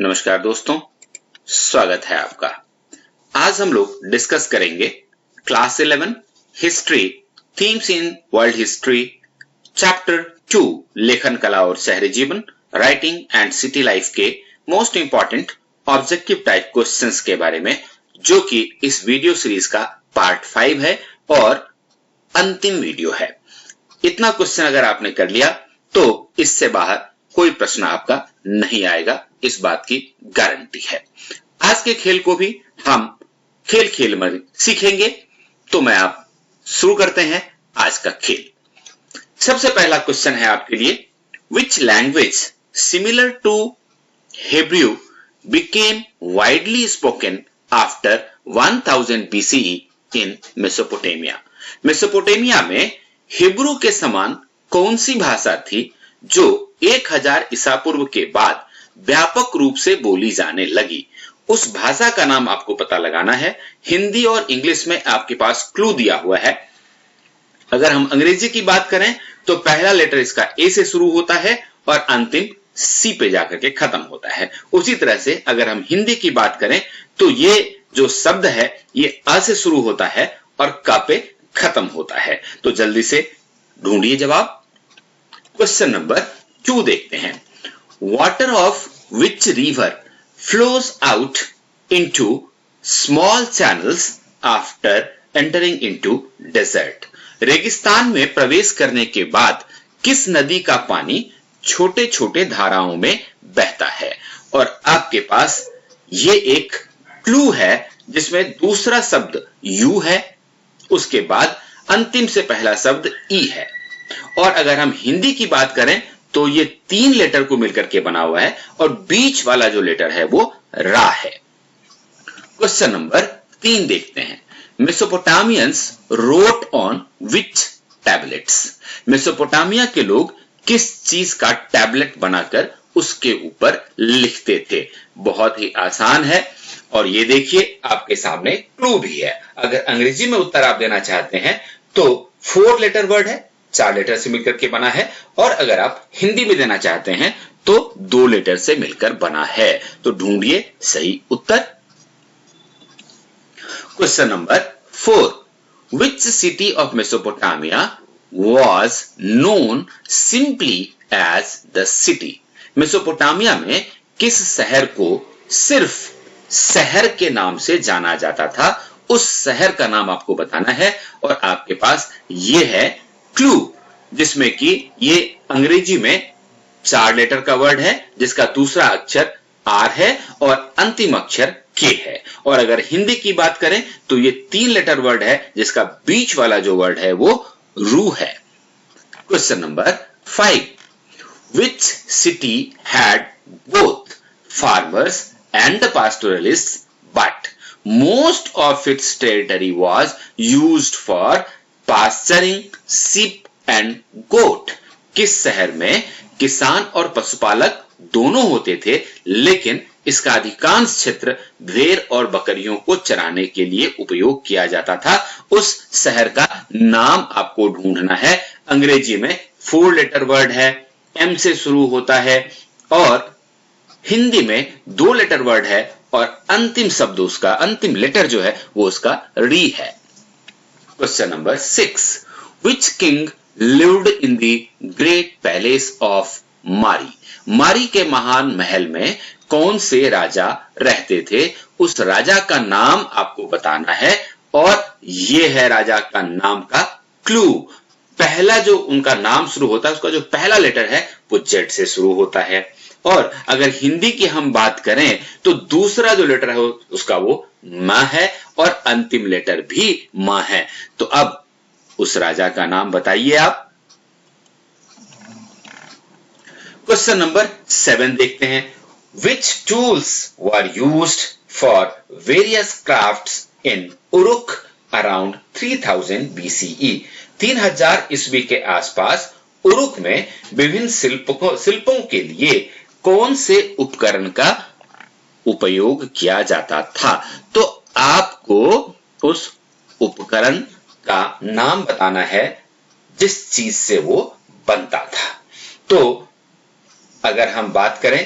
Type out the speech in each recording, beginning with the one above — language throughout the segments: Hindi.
नमस्कार दोस्तों, स्वागत है आपका। आज हम लोग डिस्कस करेंगे class 11 history themes in world history chapter 2 लेखन कला और शहरी जीवन राइटिंग एंड सिटी लाइफ के most important objective type questions के बारे में, जो कि इस वीडियो सीरीज का पार्ट 5 है और अंतिम वीडियो है। इतना क्वेश्चन अगर आपने कर लिया तो इससे बाहर कोई प्रश्न आपका नहीं आएगा, इस बात की गारंटी है। आज के खेल को भी हम खेल खेल में सीखेंगे, तो मैं आप शुरू करते हैं आज का खेल। सबसे पहला क्वेश्चन है आपके लिए, which language similar to Hebrew became widely spoken after 1000 BCE in Mesopotamia. Mesopotamia में हिब्रू के समान कौन सी भाषा थी जो 1000 ईसा पूर्व के बाद व्यापक रूप से बोली जाने लगी? उस भाषा का नाम आपको पता लगाना है। हिंदी और इंग्लिश में आपके पास क्लू दिया हुआ है। अगर हम अंग्रेजी की बात करें तो पहला लेटर इसका ए से शुरू होता है और अंतिम सी पे जाकर के खत्म होता है। उसी तरह से अगर हम हिंदी की बात करें तो ये जो शब्द है ये अ से शुरू होता है और क पे खत्म होता है। तो जल्दी से ढूंढिए जवाब। क्वेश्चन नंबर 2 देखते हैं। Water of which river flows out into small channels after entering into desert. रेगिस्तान में प्रवेश करने के बाद किस नदी का पानी छोटे छोटे धाराओं में बहता है? और आपके पास ये एक क्लू है जिसमें दूसरा शब्द यू है, उसके बाद अंतिम से पहला शब्द ई है। और अगर हम हिंदी की बात करें तो ये 3 लेटर को मिलकर के बना हुआ है और बीच वाला जो लेटर है वो रा है। क्वेश्चन नंबर 3 देखते हैं। मेसोपोटामियंस road on which tablets. Mesopotamia के लोग किस चीज का टैबलेट बनाकर उसके ऊपर लिखते थे? बहुत ही आसान है और ये देखिए आपके सामने क्लू भी है। अगर अंग्रेजी में उत्तर आप देना चाहते हैं तो 4 लेटर वर्ड है, 4 लेटर से मिलकर के बना है, और अगर आप हिंदी में देना चाहते हैं तो 2 लेटर से मिलकर बना है। तो ढूंढिए सही उत्तर। Question number 4, which city of Mesopotamia was known simply as the city। Mesopotamia में किस शहर को सिर्फ शहर के नाम से जाना जाता था? उस शहर का नाम आपको बताना है और आपके पास ये है क्लू, जिसमें कि ये अंग्रेजी में 4 लेटर का वर्ड है जिसका दूसरा अक्षर आर है और अंतिम अक्षर के है। और अगर हिंदी की बात करें तो ये 3 लेटर वर्ड है जिसका बीच वाला जो वर्ड है वो रू है। Question number 5, which city had both farmers and the pastoralists but most of its territory was used for pasturing sheep and goat। किस शहर में किसान और पशुपालक दोनों होते थे, लेकिन इसका अधिकांश क्षेत्र भेड़ और बकरियों को चराने के लिए उपयोग किया जाता था? उस शहर का नाम आपको ढूंढना है। अंग्रेजी में 4 लेटर वर्ड है, एम से शुरू होता है, और हिंदी में 2 लेटर वर्ड है और अंतिम शब्द उसका अंतिम लेटर जो है वो उसका री है। Question number 6, which king lived in the great palace of मारी। मारी के महान महल में कौन से राजा रहते थे? उस राजा का नाम आपको बताना है और ये है राजा का नाम का क्लू। पहला जो उनका नाम शुरू होता है उसका जो पहला लेटर है वो जेड से शुरू होता है, और अगर हिंदी की हम बात करें तो दूसरा जो लेटर है उसका वो म है और अंतिम लेटर भी म है। तो अब उस राजा का नाम बताइए आप। क्वेश्चन नंबर 7 देखते हैं। Which tools were used for various crafts in Uruk around 3000 BCE। 3000 ईस्वी के आसपास उरुक में विभिन्न शिल्पों के लिए कौन से उपकरण का उपयोग किया जाता था? तो आपको उस उपकरण का नाम बताना है जिस चीज से वो बनता था। तो अगर हम बात करें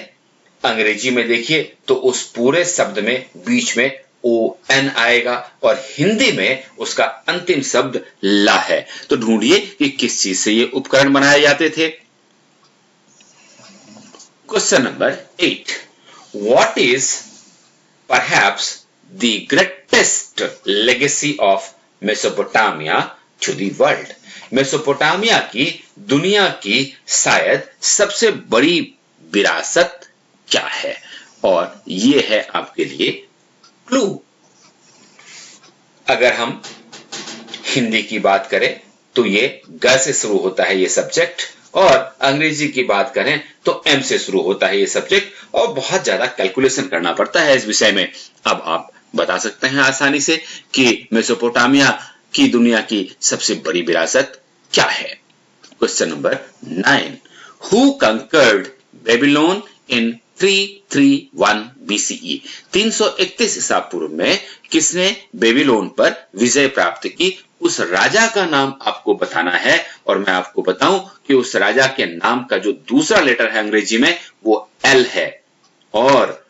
अंग्रेजी में देखिए तो उस पूरे शब्द में बीच में ON आएगा और हिंदी में उसका अंतिम शब्द ला है। तो ढूंढिए कि किस चीज से ये उपकरण बनाए जाते थे। Question number 8, what is perhaps the greatest legacy of Mesopotamia to the world? Mesopotamia की दुनिया की शायद सबसे बड़ी विरासत क्या है? और ये है आपके लिए क्लू। अगर हम हिंदी की बात करें तो ये ग से शुरू होता है ये सब्जेक्ट, और अंग्रेजी की बात करें तो M से शुरू होता है ये सब्जेक्ट, और बहुत ज्यादा कैलकुलेशन करना पड़ता है इस विषय में। अब आप बता सकते हैं आसानी से कि मेसोपोटामिया की दुनिया की सबसे बड़ी विरासत क्या है। Question number 9, who conquered Babylon in 331 BCE? 331 ईसा पूर्व में किसने बेबीलोन पर विजय प्राप्त की? उस राजा का नाम आपको बताना है, और मैं आपको बताऊं कि उस राजा के नाम का जो दूसरा लेटर है अंग्रेजी में वो L है, और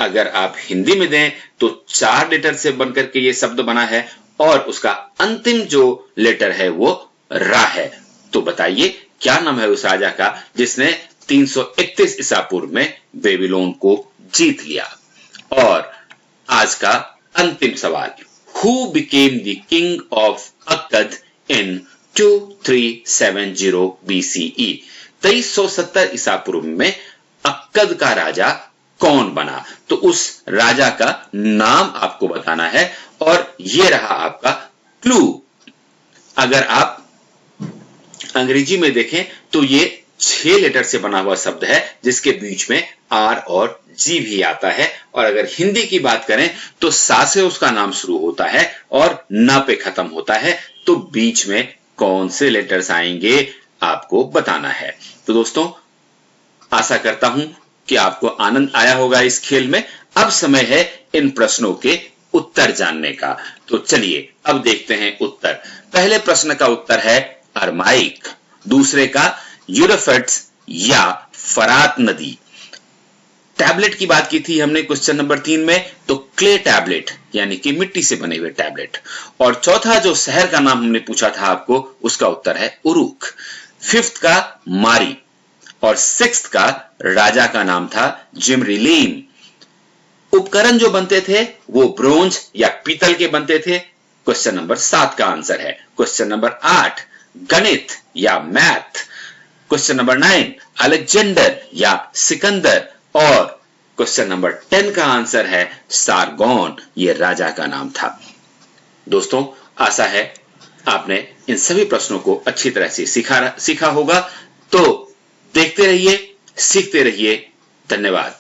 अगर आप हिंदी में दें तो 4 लेटर से बनकर के ये शब्द बना है, और उसका अंतिम जो लेटर है वो रा है। तो बताइए क्या नाम है उस राजा का जिसने 331 ईसा पूर्व में बेबीलोन को जीत लिया? और आज का अंतिम सवाल, who became the king of Akkad in 2370 BCE? 2370 ईसा पूर्व में अक्कद का राजा कौन बना? तो उस राजा का नाम आपको बताना है, और यह रहा आपका क्लू। अगर आप अंग्रेजी में देखें तो ये 6 लेटर से बना हुआ शब्द है जिसके बीच में R और G भी आता है, और अगर हिंदी की बात करें तो सा से उसका नाम शुरू होता है और न पे खत्म होता है। तो बीच में कौन से लेटर्स आएंगे आपको बताना है। तो दोस्तों, आशा करता हूं कि आपको आनंद आया होगा इस खेल में। अब समय है इन प्रश्नों के उत्तर जानने का। तो चलिए अब देखते हैं उत्तर। पहले प्रश्न का उत्तर है अरमाइक, दूसरे का यूफ्रेट्स या फरात नदी। टैबलेट की बात की थी हमने क्वेश्चन नंबर 3 में, तो क्ले टैबलेट यानी कि मिट्टी से बने हुए टैबलेट। और चौथा जो शहर का नाम हमने पूछा था आपको, उसका उत्तर है उरुक। 5th का मारी, और 6th का राजा का नाम था जिमरिलीम। उपकरण जो बनते थे वो ब्रोंज या पीतल के बनते थे। क्वेश्चन नंबर 7 का आंसर है। क्वेश्चन नंबर 8 गणित या मैथ। क्वेश्चन नंबर 9 अलेक्जेंडर या सिकंदर, और क्वेश्चन नंबर 10 का आंसर है सारगोन, ये राजा का नाम था। दोस्तों, आशा है आपने इन सभी प्रश्नों को अच्छी तरह से सीखा होगा। तो देखते रहिए, सीखते रहिए। धन्यवाद।